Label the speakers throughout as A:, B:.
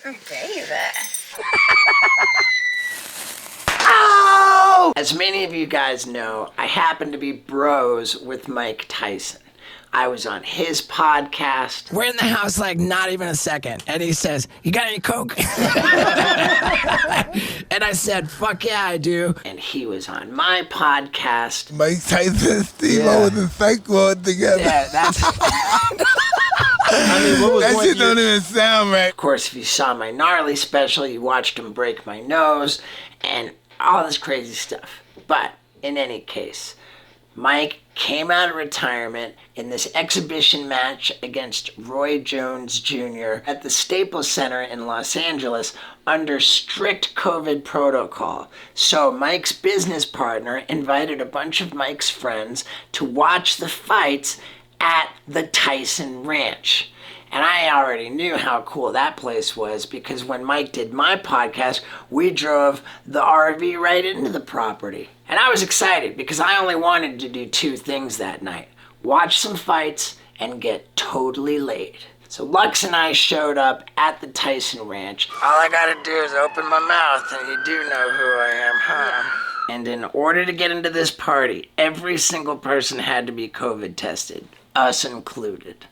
A: Baby.
B: Ow! As many of you guys know, I happen to be bros with Mike Tyson. I was on his podcast.
C: We're in the house like not even a second. And he says, "You got any Coke?" And I said, "Fuck yeah, I do."
B: And he was on my podcast.
D: Mike Tyson and Steve-O with the psych ward together.
B: Yeah, that's...
E: I mean, what was
D: That
E: one
D: shit
E: year?
D: don't even sound right.
B: Of course, if you saw my gnarly special, you watched him break my nose and all this crazy stuff. But in any case, Mike came out of retirement in this exhibition match against Roy Jones Jr. at the Staples Center in Los Angeles under strict COVID protocol. So Mike's business partner invited a bunch of Mike's friends to watch the fights at the Tyson Ranch. And I already knew how cool that place was because when Mike did my podcast, we drove the RV right into the property. And I was excited because I only wanted to do two things that night: watch some fights and get totally laid. So Lux and I showed up at the Tyson Ranch. All I gotta do is open my mouth and you do know who I am, huh? And in order to get into this party, every single person had to be COVID tested, us included.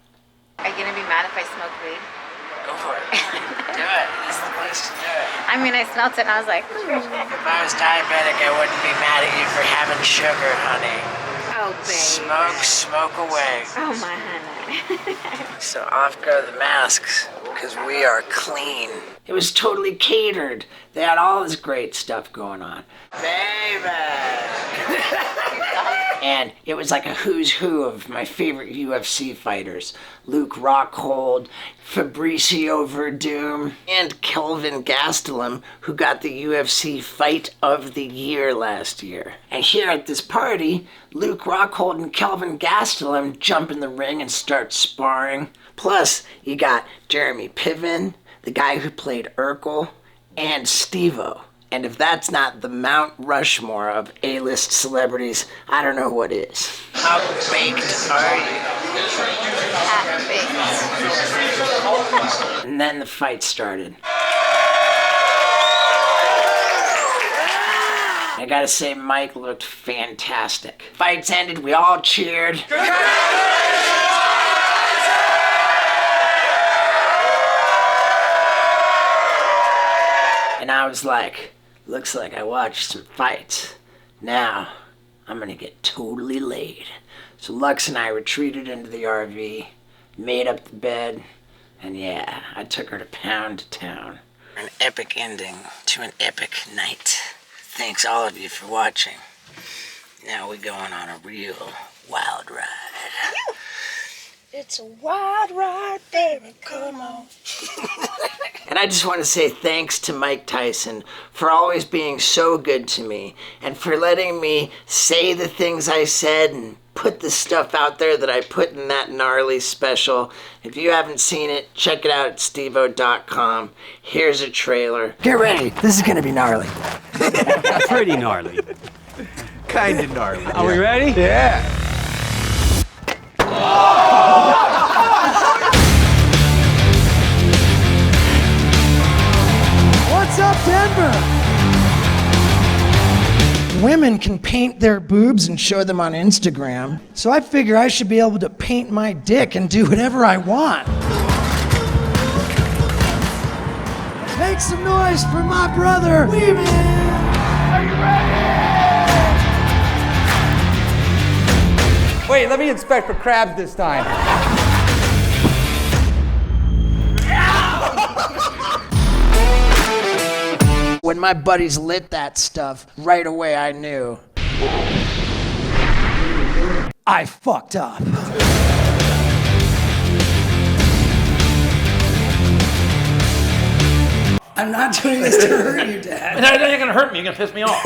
A: Are you gonna be mad if I smoke weed?
B: Go for it. Do it. This is the place to do it.
A: I mean, I smelled it and I was like,
B: If I was diabetic, I wouldn't be mad at you for having sugar, honey.
A: oh, babe.
B: Smoke away.
A: Oh, my honey.
B: So off go the masks, because we are clean. It was totally catered. They had all this great stuff going on. Baby! And it was like a who's who of my favorite UFC fighters. Luke Rockhold, Fabricio Verdum, and Kelvin Gastelum, who got the UFC Fight of the Year last year. And here at this party, Luke Rockhold and Kelvin Gastelum jump in the ring and start sparring. Plus, you got Jeremy Piven, the guy who played Urkel, and Steve-O. And if that's not the Mount Rushmore of A-list celebrities, I don't know what is. How baked are you?
A: Half-baked.
B: And then the fight started. I gotta say, Mike looked fantastic. Fights ended, we all cheered. And I was like, looks like I watched some fights. Now, I'm gonna get totally laid. So Lux and I retreated into the RV, made up the bed, and yeah, I took her to Pound Town. An epic ending to an epic night. Thanks all of you for watching. Now we're going on a real wild ride.
A: It's a wild ride, baby, come on.
B: And I just want to say thanks to Mike Tyson for always being so good to me and for letting me say the things I said and put the stuff out there that I put in that gnarly special. If you haven't seen it, check it out at steveo.com. Here's a trailer. Get ready. This is going to be gnarly.
E: Pretty gnarly.
D: Kinda gnarly.
E: Are we ready?
D: Yeah.
F: What's up, Denver? Women can paint their boobs and show them on Instagram, so I figure I should be able to paint my dick and do whatever I want. Make some noise for my brother, Weeman! Are you ready?
G: Wait, let me inspect for crabs this time.
B: When my buddies lit that stuff, right away I knew.
F: I fucked up. I'm not doing this to hurt you, Dad.
E: You're gonna hurt me. You're gonna piss me off.